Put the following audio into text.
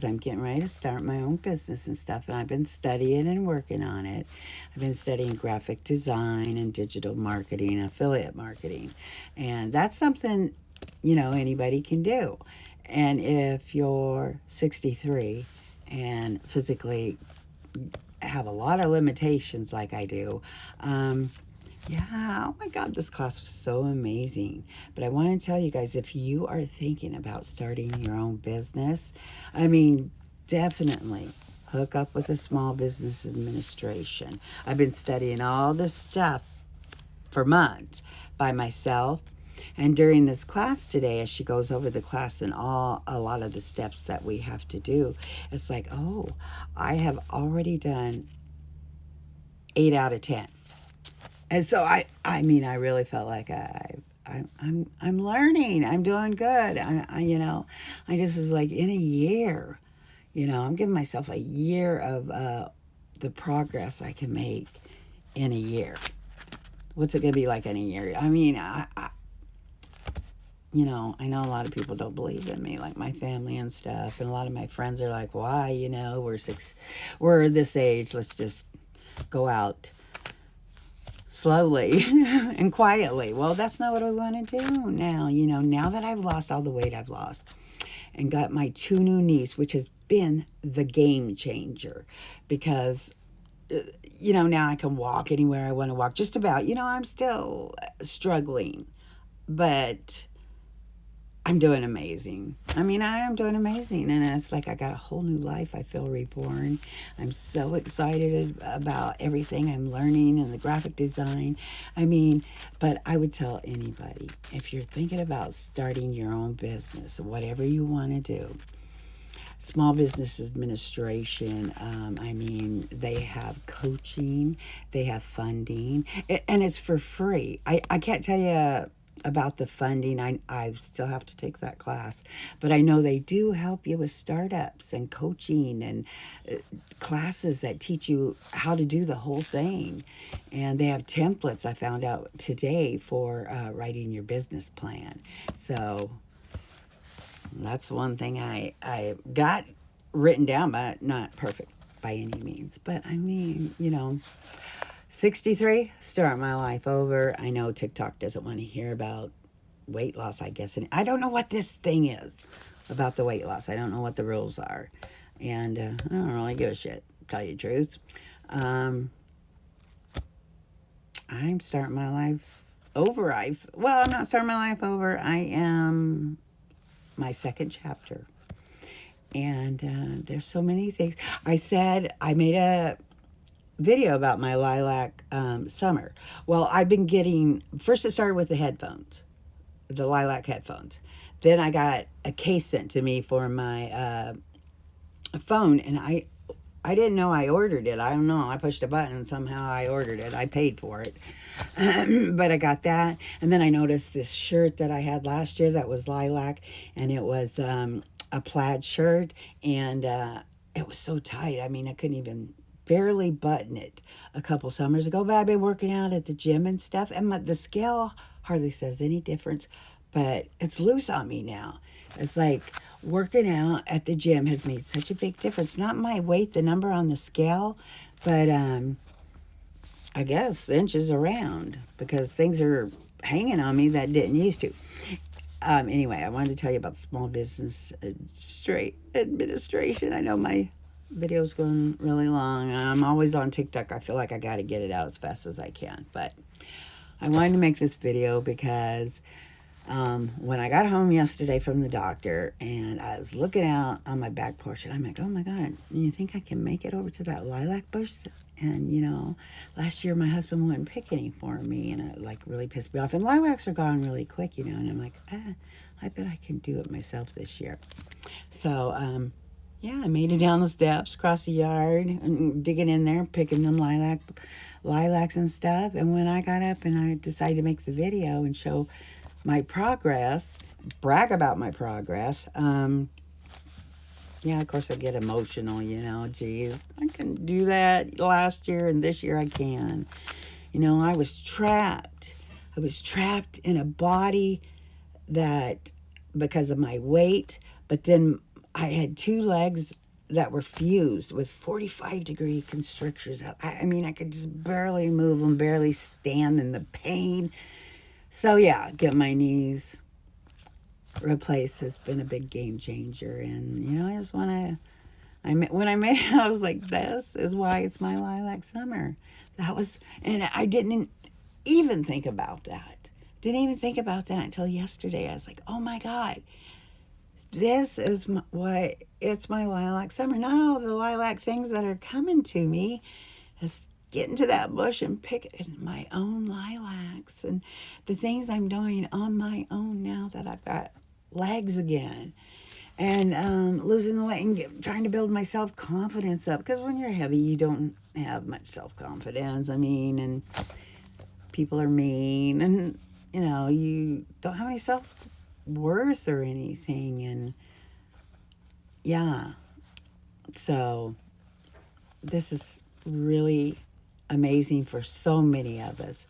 I'm getting ready to start my own business and stuff, and I've been studying and working on it. I've been studying graphic design and digital marketing, affiliate marketing, and that's something, anybody can do. And if you're 63 and physically have a lot of limitations like I do, yeah, oh my God, this class was so amazing. But I want to tell you guys, if you are thinking about starting your own business, definitely hook up with a small business administration. I've been studying all this stuff for months by myself. And during this class today, as she goes over the class and a lot of the steps that we have to do, it's like, oh, I have already done 8 out of 10. And so I really felt like I'm learning. I'm doing good. I just was like in a year, I'm giving myself a year of the progress I can make in a year. What's it gonna be like in a year? I know a lot of people don't believe in me, like my family and stuff, and a lot of my friends are like, "Why? We're this age. Let's just go out slowly and quietly." Well, that's not what I want to do now. Now that I've lost all the weight I've lost and got my 2 new knees, which has been the game changer because, now I can walk anywhere I want to walk, just about. I'm still struggling, but I'm doing amazing. I am doing amazing. And it's like I got a whole new life. I feel reborn. I'm so excited about everything I'm learning and the graphic design. But I would tell anybody, if you're thinking about starting your own business, whatever you want to do, Small Business Administration, they have coaching, they have funding, and it's for free. I can't tell you about the funding. I still have to take that class, but I know they do help you with startups and coaching and classes that teach you how to do the whole thing. And they have templates I found out today for writing your business plan. So that's one thing I got written down, but not perfect by any means. But 63, start my life over. I know TikTok doesn't want to hear about weight loss, I guess. And I don't know what this thing is about the weight loss. I don't know what the rules are. And I don't really give a shit, to tell you the truth. I'm starting my life over. I'm not starting my life over. I am my second chapter. And there's so many things. I made a video about my lilac summer. Well, I've been getting, first it started with the headphones, the lilac headphones. Then I got a case sent to me for my phone, and I didn't know I ordered it. I don't know. I pushed a button and somehow I ordered it. I paid for it. But I got that. And then I noticed this shirt that I had last year that was lilac, and it was a plaid shirt, and it was so tight. I couldn't even barely button it a couple summers ago, but I've been working out at the gym and stuff, and the scale hardly says any difference, but it's loose on me now. It's like working out at the gym has made such a big difference. Not my weight, the number on the scale, but I guess inches around, because things are hanging on me that didn't used to. Anyway, I wanted to tell you about Small Business Administration. I know my video's going really long. I'm always on TikTok. I feel like I got to get it out as fast as I can. But I wanted to make this video because when I got home yesterday from the doctor and I was looking out on my back porch, and I'm like, oh my God, you think I can make it over to that lilac bush? And, last year my husband wouldn't pick any for me, and it really pissed me off. And lilacs are gone really quick, and I'm like, I bet I can do it myself this year. So, I made it down the steps, across the yard, and digging in there, picking them lilacs and stuff. And when I got up and I decided to make the video and show my progress, brag about my progress, of course I get emotional, geez, I couldn't do that last year, and this year I can. I was trapped. I was trapped in a body that, because of my weight, but then I had two legs that were fused with 45-degree constrictures. I mean, I could just barely move them, barely stand in the pain. So yeah, get my knees replaced has been a big game changer. And, you know, I just want to, when I made it, I was like, this is why it's my lilac summer. That was, and I didn't even think about that. Didn't even think about that until yesterday. I was like, oh my God, this is why it's my lilac summer. Not all the lilac things that are coming to me, is get into that bush and pick my own lilacs and the things I'm doing on my own now that I've got legs again. And losing the weight and trying to build my self-confidence up. Because when you're heavy, you don't have much self-confidence. I mean, and people are mean. And, you know, you don't have any self-worth or anything. And, yeah. So, this is really amazing for so many of us.